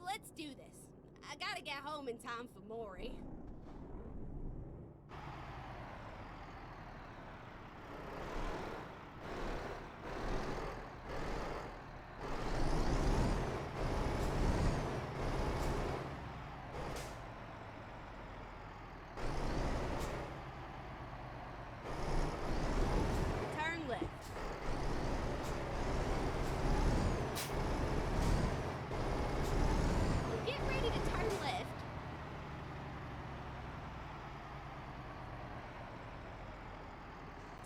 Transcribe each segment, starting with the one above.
Let's do this. I gotta get home in time for Maury. Turn left. Get ready to turn left.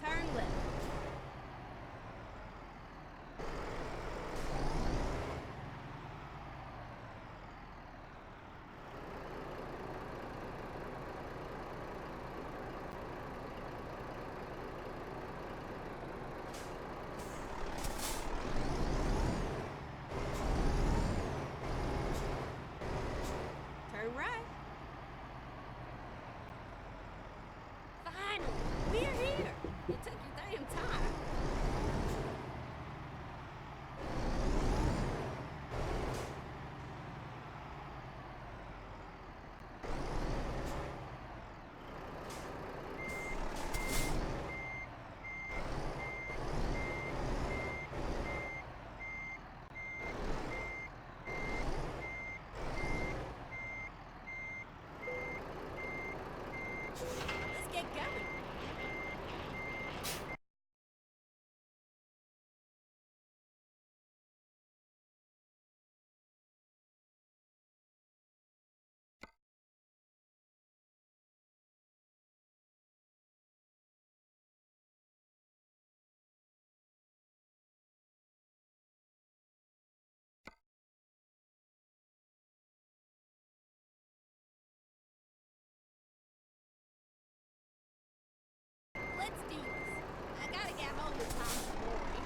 Turn left. Turn right. Finally, we're here. It took your damn time. Let's get going. Let's do this. I gotta get home in time for Maury.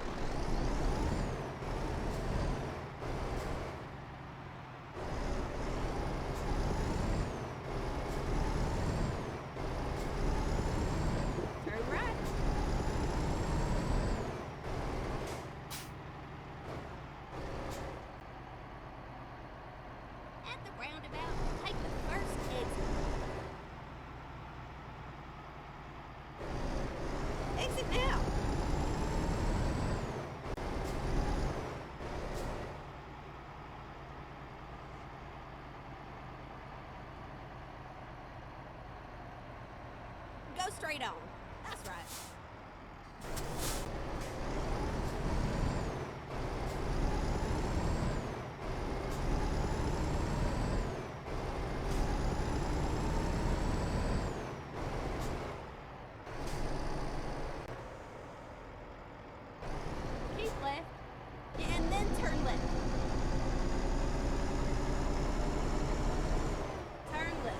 Turn right. At the roundabout, take the first exit. Exit now. Go straight on. That's right. Keep left. And then turn left. Turn left.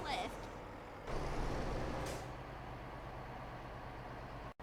left.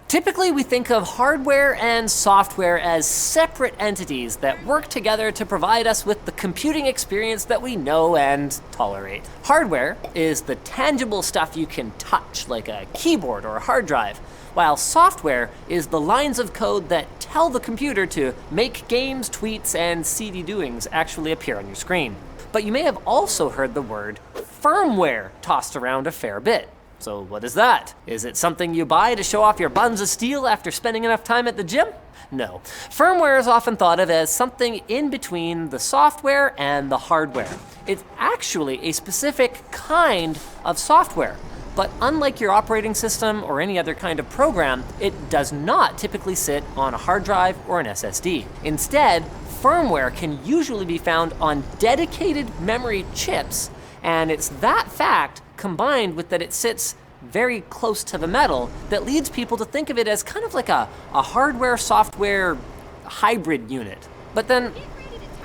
Typically, we think of hardware and software as separate entities that work together to provide us with the computing experience that we know and tolerate. Hardware is the tangible stuff you can touch, like a keyboard or a hard drive, while software is the lines of code that tell the computer to make games, tweets, and CD doings actually appear on your screen. But you may have also heard the word firmware tossed around a fair bit. So what is that? Is it something you buy to show off your buns of steel after spending enough time at the gym? No. Firmware is often thought of as something in between the software and the hardware. It's actually a specific kind of software. But unlike your operating system or any other kind of program, it does not typically sit on a hard drive or an SSD. Instead, firmware can usually be found on dedicated memory chips, and it's that fact combined with that it sits very close to the metal that leads people to think of it as kind of like a hardware-software hybrid unit. But then,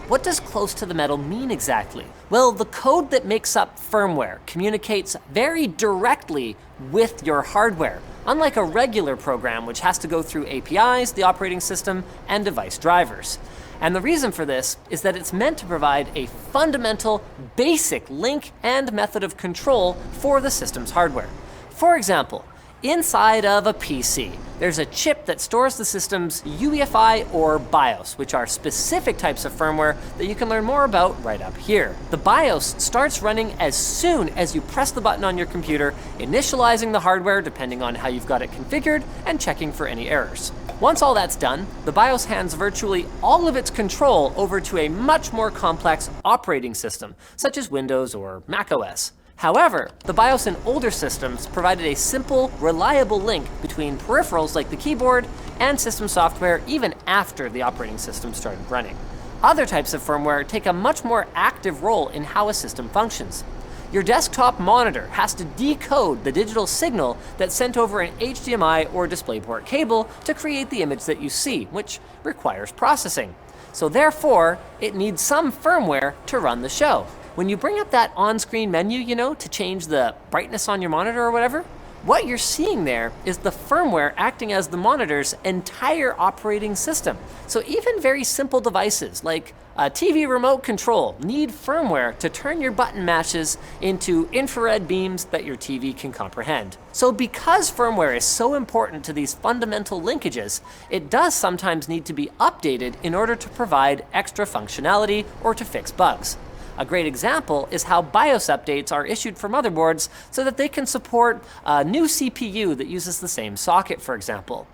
what does close to the metal mean exactly? Well, the code that makes up firmware communicates very directly with your hardware, unlike a regular program which has to go through APIs, the operating system, and device drivers. And the reason for this is that it's meant to provide a fundamental, basic link and method of control for the system's hardware. For example, inside of a PC, there's a chip that stores the system's UEFI or BIOS, which are specific types of firmware that you can learn more about right up here. The BIOS starts running as soon as you press the button on your computer, initializing the hardware depending on how you've got it configured, and checking for any errors. Once all that's done, the BIOS hands virtually all of its control over to a much more complex operating system, such as Windows or macOS. However, the BIOS in older systems provided a simple, reliable link between peripherals like the keyboard and system software even after the operating system started running. Other types of firmware take a much more active role in how a system functions. Your desktop monitor has to decode the digital signal that's sent over an HDMI or DisplayPort cable to create the image that you see, which requires processing. So therefore, it needs some firmware to run the show. When you bring up that on-screen menu, to change the brightness on your monitor or whatever, what you're seeing there is the firmware acting as the monitor's entire operating system. So even very simple devices like a TV remote control need firmware to turn your button mashes into infrared beams that your TV can comprehend. So because firmware is so important to these fundamental linkages, it does sometimes need to be updated in order to provide extra functionality or to fix bugs. A great example is how BIOS updates are issued for motherboards so that they can support a new CPU that uses the same socket, for example.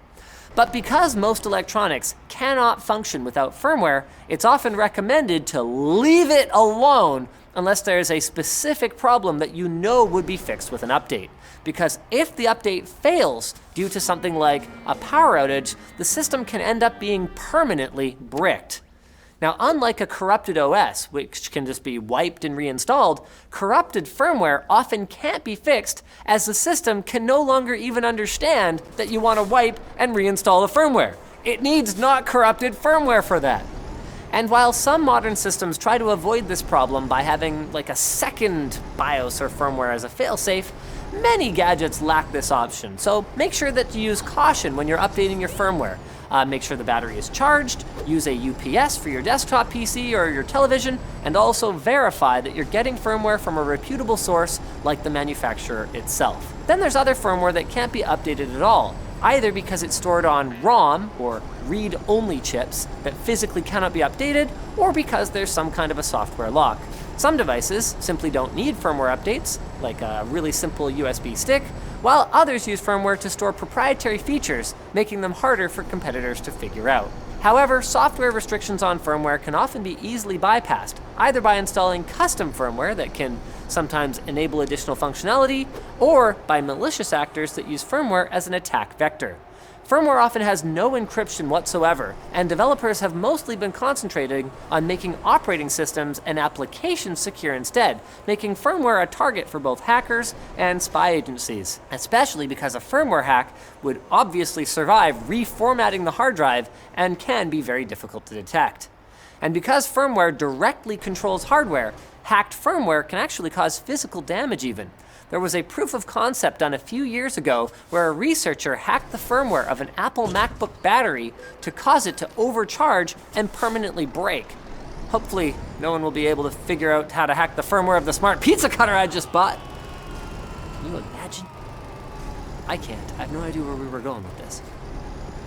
But because most electronics cannot function without firmware, it's often recommended to leave it alone unless there is a specific problem that you know would be fixed with an update. Because if the update fails due to something like a power outage, the system can end up being permanently bricked. Now, unlike a corrupted OS, which can just be wiped and reinstalled, corrupted firmware often can't be fixed as the system can no longer even understand that you want to wipe and reinstall the firmware. It needs not corrupted firmware for that. And while some modern systems try to avoid this problem by having like a second BIOS or firmware as a failsafe, many gadgets lack this option. So make sure that you use caution when you're updating your firmware. Make sure the battery is charged, use a UPS for your desktop PC or your television, and also verify that you're getting firmware from a reputable source like the manufacturer itself. Then there's other firmware that can't be updated at all, either because it's stored on ROM or read-only chips that physically cannot be updated, or because there's some kind of a software lock. Some devices simply don't need firmware updates, like a really simple USB stick, while others use firmware to store proprietary features, making them harder for competitors to figure out. However, software restrictions on firmware can often be easily bypassed, either by installing custom firmware that can sometimes enable additional functionality, or by malicious actors that use firmware as an attack vector. Firmware often has no encryption whatsoever, and developers have mostly been concentrating on making operating systems and applications secure instead, making firmware a target for both hackers and spy agencies, especially because a firmware hack would obviously survive reformatting the hard drive and can be very difficult to detect. And because firmware directly controls hardware, hacked firmware can actually cause physical damage even. There was a proof of concept done a few years ago where a researcher hacked the firmware of an Apple MacBook battery to cause it to overcharge and permanently break. Hopefully, no one will be able to figure out how to hack the firmware of the smart pizza cutter I just bought. Can you imagine? I can't. I have no idea where we were going with this.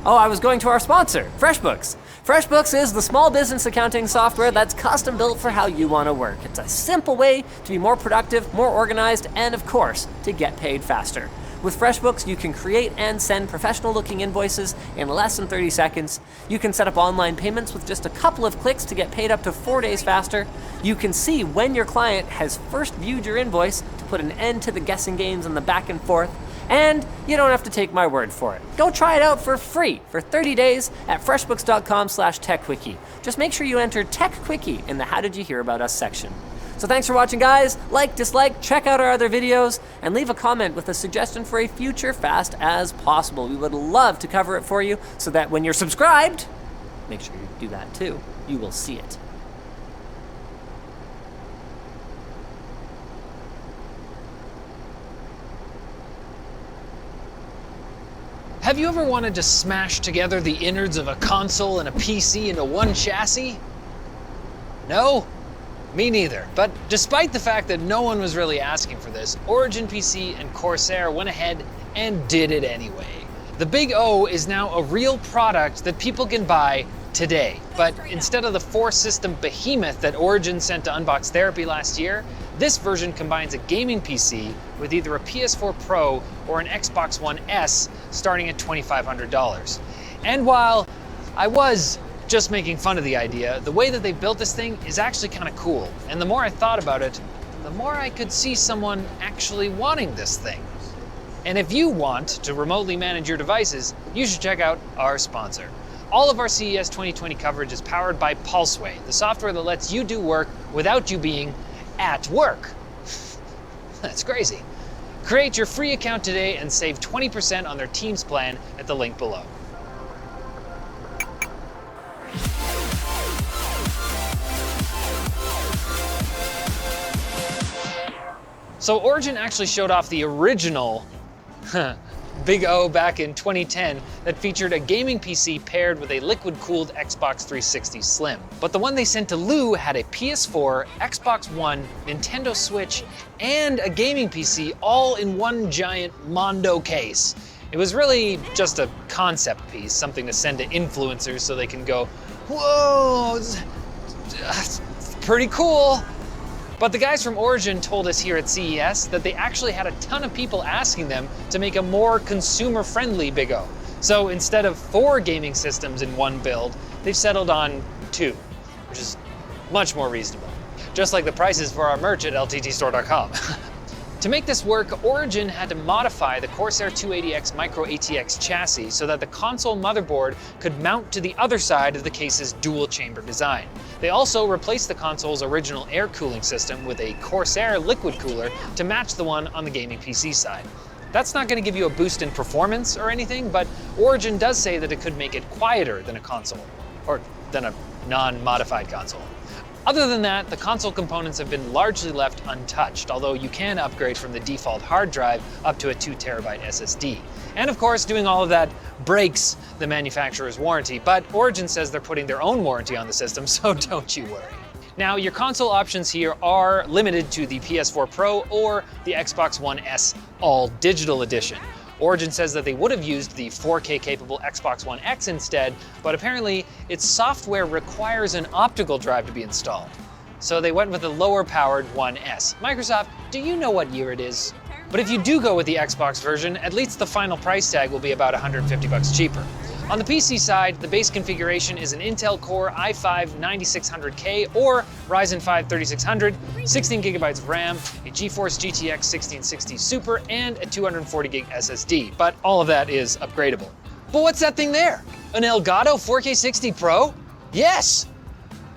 Oh, I was going to our sponsor, FreshBooks. FreshBooks is the small business accounting software that's custom built for how you want to work. It's a simple way to be more productive, more organized, and of course, to get paid faster. With FreshBooks, you can create and send professional-looking invoices in less than 30 seconds. You can set up online payments with just a couple of clicks to get paid up to 4 days faster. You can see when your client has first viewed your invoice to put an end to the guessing games and the back and forth. And you don't have to take my word for it. Go try it out for free for 30 days at freshbooks.com/techquickie. Just make sure you enter TechQuickie in the How Did You Hear About Us section. So thanks for watching, guys. Like, dislike, check out our other videos, and leave a comment with a suggestion for a future Fast as possible. We would love to cover it for you so that when you're subscribed, make sure you do that too, you will see it. Have you ever wanted to smash together the innards of a console and a PC into one chassis? No? Me neither. But despite the fact that no one was really asking for this, Origin PC and Corsair went ahead and did it anyway. The Big O is now a real product that people can buy today. But instead of the 4-system behemoth that Origin sent to Unbox Therapy last year, this version combines a gaming PC with either a PS4 Pro or an Xbox One S starting at $2,500. And while I was just making fun of the idea, the way that they built this thing is actually kind of cool. And the more I thought about it, the more I could see someone actually wanting this thing. And if you want to remotely manage your devices, you should check out our sponsor. All of our CES 2020 coverage is powered by Pulseway, the software that lets you do work without you being at work. That's crazy. Create your free account today and save 20% on their Teams plan at the link below. So Origin actually showed off the original Big O back in 2010 that featured a gaming PC paired with a liquid-cooled Xbox 360 Slim. But the one they sent to Lou had a PS4, Xbox One, Nintendo Switch, and a gaming PC all in one giant Mondo case. It was really just a concept piece, something to send to influencers so they can go, whoa, it's pretty cool. But the guys from Origin told us here at CES that they actually had a ton of people asking them to make a more consumer-friendly Big O. So instead of 4 gaming systems in one build, they've settled on 2, which is much more reasonable. Just like the prices for our merch at lttstore.com. To make this work, Origin had to modify the Corsair 280X Micro ATX chassis so that the console motherboard could mount to the other side of the case's dual-chamber design. They also replaced the console's original air cooling system with a Corsair liquid cooler to match the one on the gaming PC side. That's not going to give you a boost in performance or anything, but Origin does say that it could make it quieter than a console, or than a non-modified console. Other than that, the console components have been largely left untouched, although you can upgrade from the default hard drive up to a 2TB SSD. And of course, doing all of that breaks the manufacturer's warranty, but Origin says they're putting their own warranty on the system, so don't you worry. Now, your console options here are limited to the PS4 Pro or the Xbox One S All Digital Edition. Origin says that they would have used the 4K capable Xbox One X instead, but apparently its software requires an optical drive to be installed. So they went with the lower powered One S. Microsoft, do you know what year it is? But if you do go with the Xbox version, at least the final price tag will be about $150 cheaper. On the PC side, the base configuration is an Intel Core i5 9600K or Ryzen 5 3600, 16 gigabytes of RAM, a GeForce GTX 1660 Super, and a 240 gig SSD. But all of that is upgradable. But what's that thing there? An Elgato 4K 60 Pro? Yes,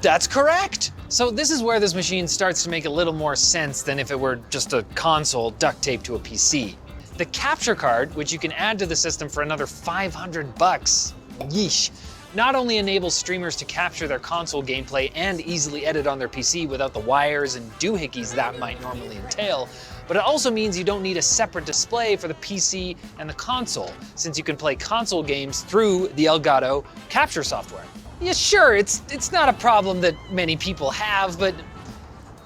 that's correct. So this is where this machine starts to make a little more sense than if it were just a console duct taped to a PC. The capture card, which you can add to the system for another $500, yeesh, not only enables streamers to capture their console gameplay and easily edit on their PC without the wires and doohickeys that might normally entail, but it also means you don't need a separate display for the PC and the console, since you can play console games through the Elgato capture software. Yeah, sure, it's not a problem that many people have, but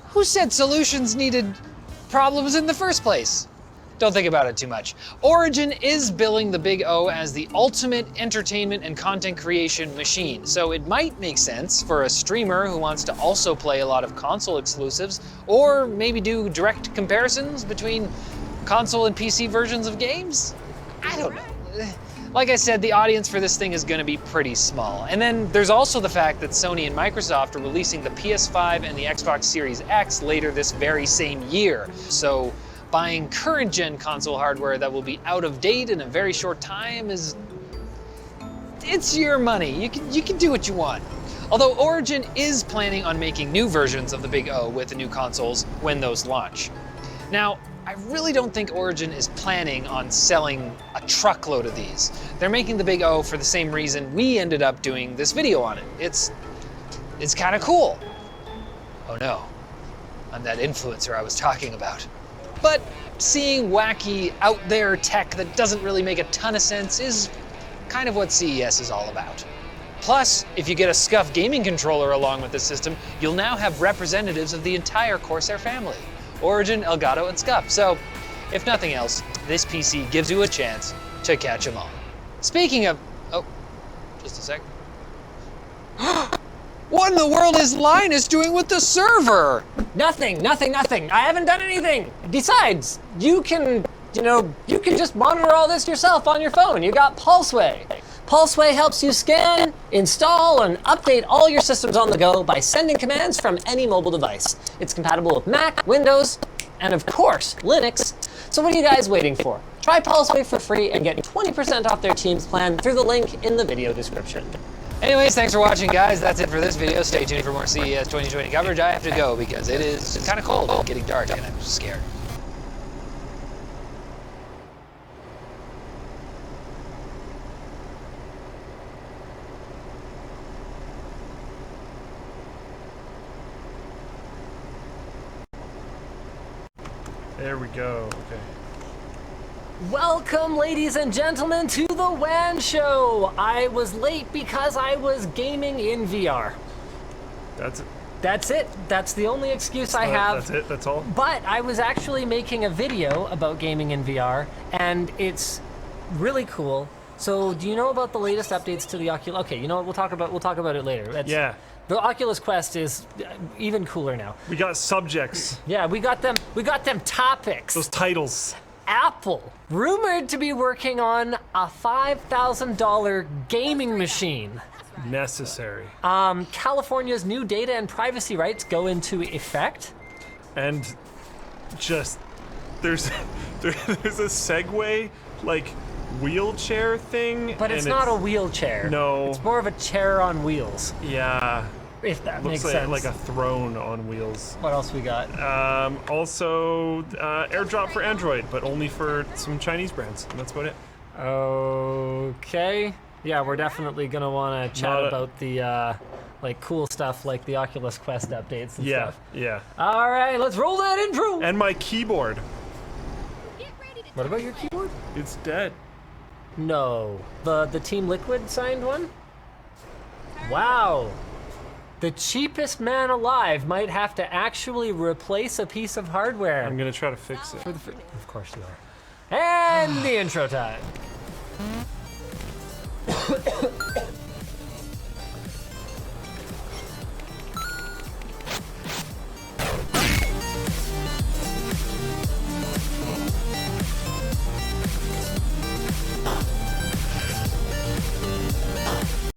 who said solutions needed problems in the first place? Don't think about it too much. Origin is billing the Big O as the ultimate entertainment and content creation machine, so it might make sense for a streamer who wants to also play a lot of console exclusives, or maybe do direct comparisons between console and PC versions of games? I don't know. Like I said, the audience for this thing is going to be pretty small. And then there's also the fact that Sony and Microsoft are releasing the PS5 and the Xbox Series X later this very same year. So buying current gen console hardware that will be out of date in a very short time it's your money. You can do what you want. Although Origin is planning on making new versions of the Big O with the new consoles when those launch. Now, I really don't think Origin is planning on selling a truckload of these. They're making the Big O for the same reason we ended up doing this video on it. It's kind of cool. Oh no, I'm that influencer I was talking about. But seeing wacky, out there tech that doesn't really make a ton of sense is kind of what CES is all about. Plus, if you get a SCUF gaming controller along with the system, you'll now have representatives of the entire Corsair family. Origin, Elgato, and SCUF. So, if nothing else, this PC gives you a chance to catch them all. Speaking of, oh, just a sec. What in the world is Linus doing with the server? Nothing. I haven't done anything. Besides, you can just monitor all this yourself on your phone. You got Pulseway. Pulseway helps you scan, install, and update all your systems on the go by sending commands from any mobile device. It's compatible with Mac, Windows, and of course, Linux. So what are you guys waiting for? Try Pulseway for free and get 20% off their Teams plan through the link in the video description. Anyways, thanks for watching, guys. That's it for this video. Stay tuned for more CES 2020 coverage. I have to go because it's kind of cold, getting dark, and I'm scared. There we go. Okay. Welcome, ladies and gentlemen, to the WAN Show. I was late because I was gaming in VR. That's it. That's it. That's the only excuse I have. That's it. That's all. But I was actually making a video about gaming in VR, and it's really cool. So, do you know about the latest updates to the Oculus? Okay, you know what? We'll talk about it later. Yeah. The Oculus Quest is even cooler now. We got subjects. Yeah, we got them topics. Those titles. Apple, rumored to be working on a $5,000 gaming machine. Necessary. California's new data and privacy rights go into effect. And just there's a Segway like wheelchair thing. But it's not a wheelchair. No. It's more of a chair on wheels, Yeah. if that Looks makes sense. like a throne on wheels. What else we got? Also, AirDrop for Android, but only for some Chinese brands. And that's about it. Okay. Yeah, we're definitely gonna want to chat about the like cool stuff like the Oculus Quest updates and stuff. Yeah. All right, let's roll that intro. And my keyboard. Get ready to What about your keyboard? It's dead. No, the Team Liquid signed one. Wow. The cheapest man alive might have to actually replace a piece of hardware. I'm gonna try to fix it. Of course you are. And the intro time.